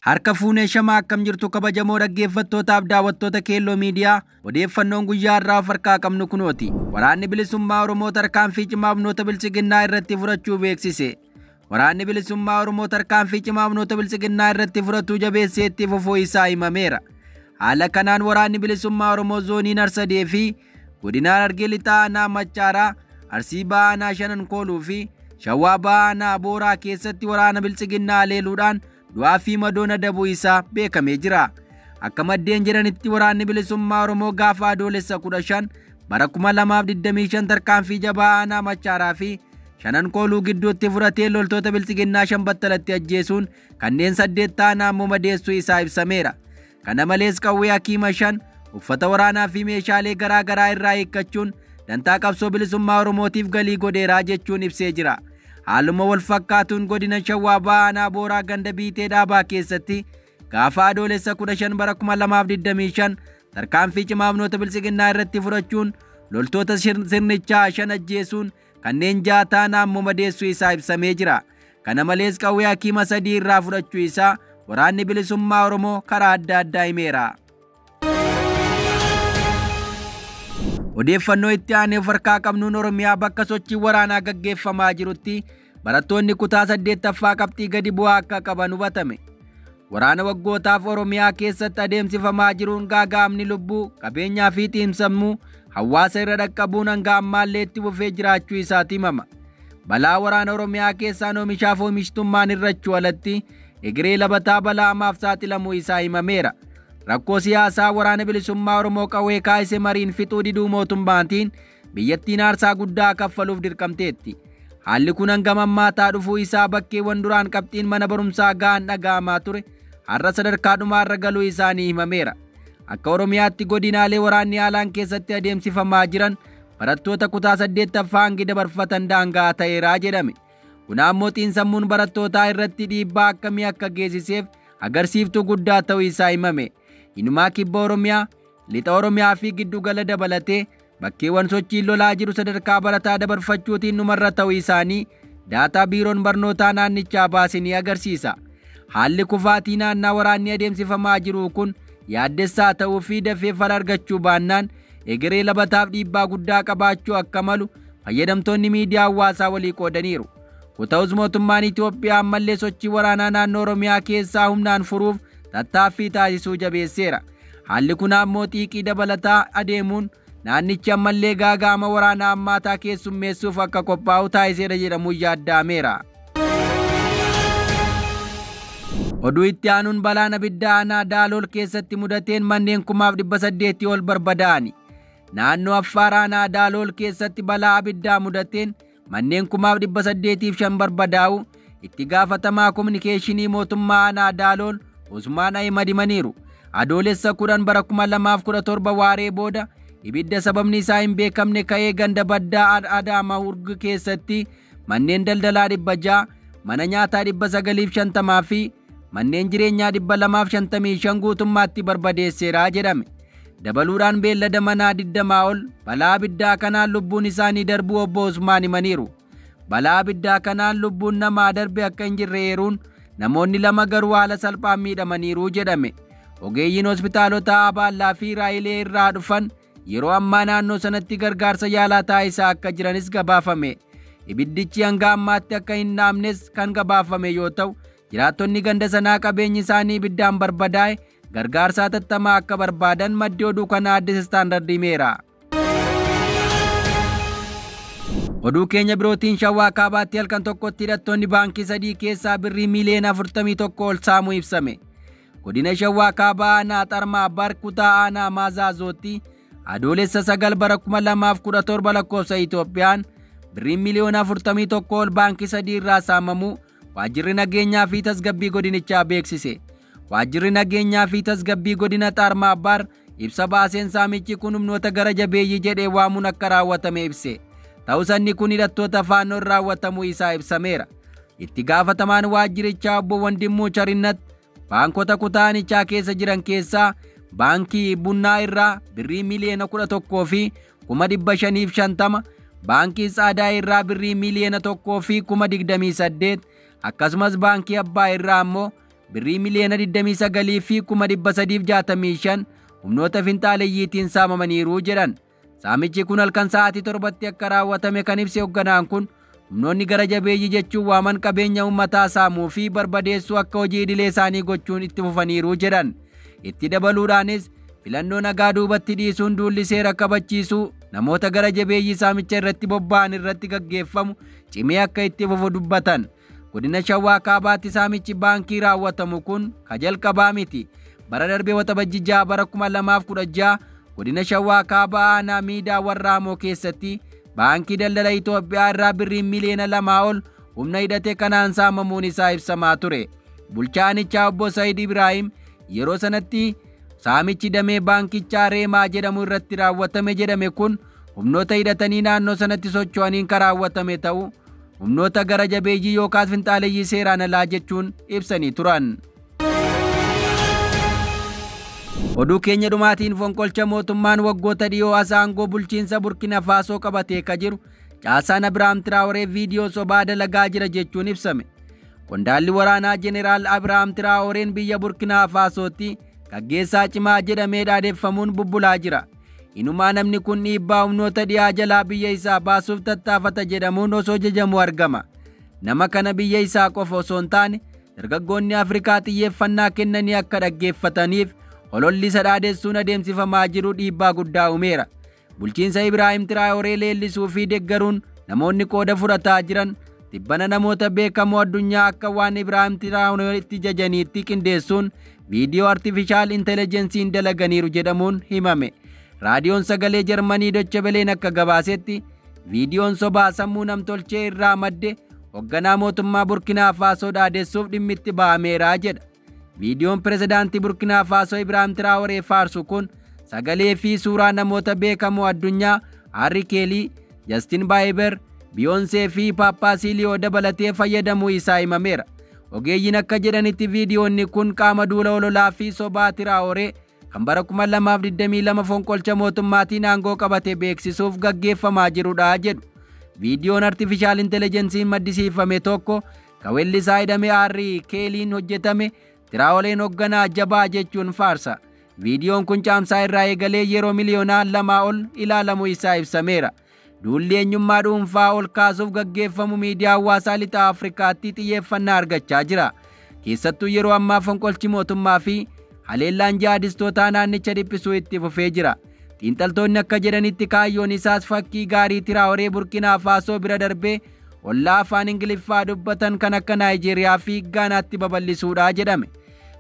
Harka fuunee shamaa akkam jirtu kabajamoo dhaggeeffattootaaf daawwattoota Kello miidiyaa odeeffannoon guyyaa irraa harkaa qabnu kunooti. Waraanni Bilisummaa Oromoo tarkaanfii cimaa humnoota bilchiginnaa irratti fudhachuu beeksise. Waraanni Bilisummaa Oromoo tarkaanfii cimaa humnoota bilchiginnaa irratti fudhachuu jabeessee itti fufuu isaa himameera. Haala kanaan waraanni Bilisummaa Oromoo zoonii Narsadee fi godina Harargee lixaa aanaa Machaaraa, Arsii Ba'aa aanaa Shanan Kooluu fi Shawaa Ba'aa aanaa Booraa keessatti waraana bilchiginnaa leeluudhaan du'aa fi madoona dabuu isaa beekamee jira. Akka maddeen jiranitti waraanni Bilisummaa Oromoo gaafa adoolessa 15 bara 2025 tarkaanfii jabaa aanaa Machaaraa fi Shanan Kooluu gidduutti fudhatee loltoota bilchiginnaa 5 battalatti ajjeesuun kanneen 8 ta'an ammoo madeessuu isaa ibsameera. Kana malees qawwee hakiima 5 uffata waraanaa fi meeshaalee garaa garaa irraa hiikkachuun dantaa qabsoo bilisummaa Oromootiif galii godheeraa jechuun ibsee jira. Haaluma wal fakkaatuun godina Shawaa Ba'aa aanaa Booraa ganda biitee dhaabaa keessatti gaafa adoolessa 15 bara 2025 tarkaanfii cimaa humnoota bilchiginnaa irratti fudhachuun loltoota sirnichaa 5 ajjeesuun kanneen 6 ta'an ammoo madeessuu isaa ibsamee jira. Kana malees qawwee hakiima 3 irraa fudhachuu isaa waraanni Bilisummaa Oromoo karaa adda addaa himeera. Odeeffannoo itti aanee harkaa qabnuun Oromiyaa bakka sochii waraanaa gaggeeffamaa jirutti barattoonni kutaa 8ffaa qabxii gadi bu'aa akka qaban hubatame. Waraana waggootaaf Oromiyaa keessatti adeemsifamaa jiruun gaaga'amni lubbuu, qabeenyaa fi xiinsammuu hawaasa irra dhaqqabuun hanga ammaallee itti fufee jiraachuu isaati himama. Balaa waraana Oromiyaa keessaan oomishaaf oomishtummaan irrachuu alatti egeree labataa balaa hamaaf saaxilamuu isaa himameera. Rakkoo siyaasaa waraana Bilisummaa Oromoo qawwee kaasee mariin fixuu diduu mootummaatiin biyyattiin aarsaa guddaa kaffaluuf dirqamteetti. Haalli kun hanga ammaataa dhufuu isaa bakkeewwan duraan qabxiin mana barumsaa ga'an dhaga'amaa ture har'a sadarkaa dhumaarra galuu isaanii himameera. Akka Oromiyaatti godinaalee waraanni haalaan keessatti adeemsifamaa jiran barattoota kutaa 8ffaa hangi dabarfatan daangaa ta'eeraa jedhame. Kun ammoo xiinsammuun barattootaa irratti dhiibbaa akkamii akka geessiseef agarsiiftuu guddaa ta'uu isaa himame. Inumaa kibba Oromiyaa, lixa Oromiyaa fi giddugala dabalatee bakkeewwan sochiin lolaa jiru sadarkaa barataa dabarfachuutiin dhumarra ta'uu isaanii daataa biiroon barnootaa naannichaa baase ni agarsiisa. Haalli kufaatii naannaa waraanni adeemsifamaa jiru kun yaaddessaa ta'uu fi dafee fala argachuu baannaan egeree labataaf dhiibbaa guddaa qabaachuu akka malu fayyadamtoonni miidiyaa hawaasaa walii qoodaniiru. Ta'us mootummaan Itoophiyaa ammallee sochii waraanaa naannoo Oromiyaa keessaa humnaan furuuf tattaaffii taasisuu jabeesseera. Haalli kun ammoo xiiqii dabalataa adeemuun naannichi ammallee gaaga'ama waraanaa hammaataa keessummeessuuf akka qophaa'u taasiseera jedhamuun yaadda'ameera. Oduu itti aanuun balaan abiddaa aanaa Daalool keessatti mudateen manneen 800 ol barbadaa'ani. Naannoo Affaar aanaa Daalool keessatti balaa abiddaa mudateen manneen 805 barbadaa'u itti gaafatamaa kominikeeshinii mootummaa aanaa Daalool Usmaan Ahmed himaniiru. Adoolessa 10 bara 2017 waaree booda ibidda sababni isaa hin beekamne ka'ee ganda baddaa Adaamaa Hurg keessatti manneen daldalaa 600, mana nyaataa 950 fi manneen jireenyaa 255 guutummaatti barbadeesseera jedhame. Dabaluudhaan beellada manaa 20 ol balaa abiddaa kanaan lubbuun isaanii darbuu obbo Usmaan himaniiru. Balaa abiddaa kanaan lubbuun namaa darbe akka hin jirre eeruun namoonni 2 garuu haala salphaan miidhamaniiru jedhame. Ogeeyyiin hospitaalota Abadullaa fi Raayilee irraa dhufan yeroo ammaa naannoo sanatti gargaarsa yaalaa taasisaa akka jiranis gabaafame. Ibiddichi hanga ammaatti akka hin dhaamnes kan gabaafame yoo ta'u, jiraattonni ganda sanaa qabeenyi isaanii ibiddaan barbadaa'e gargaarsa hatattamaa akka barbaadan maddi oduu kana Addis Istaandard himeera. Oduu keenya birootiin Shawaa Kaabaatti halkan tokkotti hidhattoonni baankii 3 keessaa birrii miiliyoona 41 ol saamuu ibsame. Godina Shawaa Kaabaa aanaa Xarmaa Barkutaa aanaa Maazaazooti adoolessa 9 bara 2017 lakkoofsa Itoophiyaan birrii miiliyoona 41 ol baankii 3 irraa saamamuu waajjirri nageenyaa fi tasgabbii godinichaa beeksise. Waajjirri nageenyaa fi tasgabbii godina Xarmaa Bar ibsa baaseen saamichi kun humnoota gara jabeeyyii jedhee waamuun akka raawwatame ibse. Ta'us inni kun hidhattoota faannoon raawwatamuu isaa ibsameera. Itti gaafatamaan waajjirichaa obbo Wandimmuu Charinnat baankota kutaanichaa keessa jiran keessaa baankii Bunnaa irraa birrii miiliyoona 11 fi 550, baankii Tsaadaa irraa birrii miiliyoona 1 fi 28, akkasumas baankii Abbaa irraa ammoo birrii miliyoona 29 fi 365 humnoota finxaaleeyyiitiin saamamaniiru jedhan. Saamichi kun halkan sa'aatii 7tti akka raawwatame kan ibse hoogganaan kun humnoonni gara jabeeyyii jechuun waaman qabeenya uummataa saamuu fi barbadeessuu akka hojii idilee isaanii gochuun itti fufaniiru jedhan. Itti dabaluudhaanis filannoo nagaa duubatti dhiisuun duulli seera kabachiisuu namoota gara jabeeyyii saamicha irratti bobba'an irratti gaggeeffamu cimee akka itti fufu dubbatan. Godina Shawaa Kaabaatti saamichi baankii raawwatamu kun ka jalqabaa miti. Bara darbee waxabajjii bara 2016 godina Shawaa Kaabaa aanaa miidaa Warraamoo keessatti baankii daldala Itoophiyaa irraa birrii miliyoona 2 ol humna hidhate kanaan saamamuun isaa ibsamaa ture. Bulchaanichaa obbo Said Ibrahim yeroo sanatti saamichi damee baankichaa Reemaa jedhamu irratti raawwatame jedhame kun humnoota hidhatanii naannoo sanatti socho'aniin kan raawwatame ta'uu humnoota gara jabeeyyii yookaas finxaaleeyyii seeraan alaa jechuun ibsanii turan. Oduu keenya dhumaatiin fonqolcha mootummaan waggoota dhiyoo asaangoo bulchiinsa Burkina Faasoo qabatee ka jiru caasaan Abrahaam Traoree viidiyoo sobaa dalagaa jira jechuun ibsame. Qondaalli waraanaa Jeneraal Abrahaam Traoreen biyya Burkina Faasootti gaggeessaa cimaa jedhamee dhaadeffamuun bubbulaa jira. Inumaa namni kun dhiibbaa humnoota dhiyaa jalaa biyya isaa baasuuf tattaafata jedhamuun osoo jajamu argama. Nama kana biyya isaa qofa osoo hin taane dargaggoonni Afrikaa xiyyeeffannaa kennanii akka dhaggeeffataniif hololli isa dhaadessuun adeemsifamaa jiru dhiibbaa guddaa uumeera. Bulchiinsa Ibraahim Traoree leellisuu fi deeggaruun namoonni qooda fudhataa jiran tibbana namoota beekamoo addunyaa akka waan Ibraahim Traoree itti jajaniitti qindeessuun viidiyoo artifishaal intelejensiin dalaganiiru jedhamuun himame. Raadiyoon sagalee Jarmanii Dochebeleen akka gabaasetti viidiyoon sobaa sammuu namtolchee irraa madde hoogganaa mootummaa Burkina Faasoo dhaadessuuf dhimmitti ba'ameera jedha. Viidiyoon pirezidaantii Burkina Faasoo Ibraahim Traoree faarsu kun sagalee fi suuraa namoota beekamoo addunyaa Harry Kelly, Justin Bieber, Beyoncé fi Paappaasilioo dabalatee fayyadamuu isaa himameera. Ogeeyyiin akka jedhanitti viidiyoonni kun qaama duula ololaa fi sobaa Traoree kan bara 2022 fonqolcha mootummaatiin aangoo qabate beeksisuuf gaggeeffamaa jirudha jedhu. Viidiyoon artifishaal intelejensiin maddisiifame tokko kan weellisaa hidhame Harry Kelly'n hojjetame Traoreen hoogganaa jabaa jechuun faarsa. Viidiyoon kun caamsaa irraa eegalee yeroo miliyoonaan 2 ol ilaalamuu isaa ibsameera. Duulli eenyummaa dhuunfaa ol kaasuuf gaggeeffamu miidiyaa hawaasaa lixa Afrikaatti xiyyeeffannaa argachaa jira. Keessattuu yeroo ammaa fonqolchi mootummaa fi haleellaan jihadistootaa naannicha dhiphisuu itti fufee jira. Xiinxaltoonni akka jedhanitti kaayyoon isaas fakkii gaarii Traoree Burkina Faasoo bira darbee ollaa afaan Ingiliffaa dubbatan kan akka Naayijeeriyaa fi Gaanaatti babal'isuudha jedhame.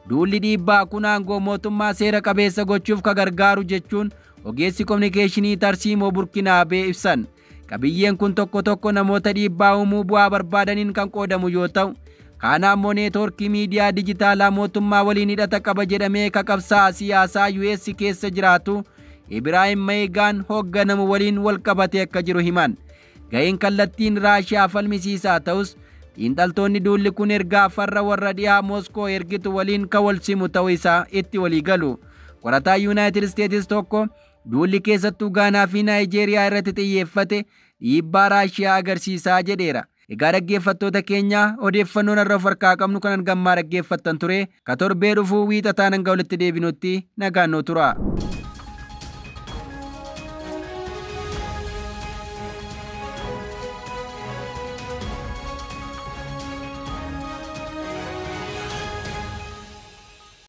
Duulli dhiibbaa kun aangoo mootummaa seera qabeessa gochuuf ka gargaaru jechuun ogeessi kominikeeshinii Tarsiimoo Burkinaabee ibsan. Qabiyyeen kun tokko tokko namoota dhiibbaa uumuu bu'aa barbaadaniin kan qoodamu yoo ta'u, kaan ammoo neetwoorkii miidiyaa dijitaalaa mootummaa waliin hidhata qaba jedhamee qabsaa'aa siyaasaa US keessa jiraatu Ibraahim Meegaan hoogganamu waliin wal qabatee akka jiru himan. Ga'een kallattiin Raashiyaa falmisiisaa ta'us xiinxaltoonni duulli kun ergaa farra warra dhiyaa Moskoo ergitu waliin kan wal simu ta'uu isaa itti walii galu. Qorataa Yuunaayitid Isteetsi tokko duulli keessattuu Gaanaa fi Naayijeeriyaa irratti xiyyeeffate dhiibbaa Raashiyaa agarsiisaa jedheera. Egaa dhaggeeffattoota keenya odeeffannoon irra of harkaa qabnu kanan gammaa dhaggeeffattan ture. Ka torbee dhufuu wiixataan hanga walitti deebinutti nagaan nuu tura.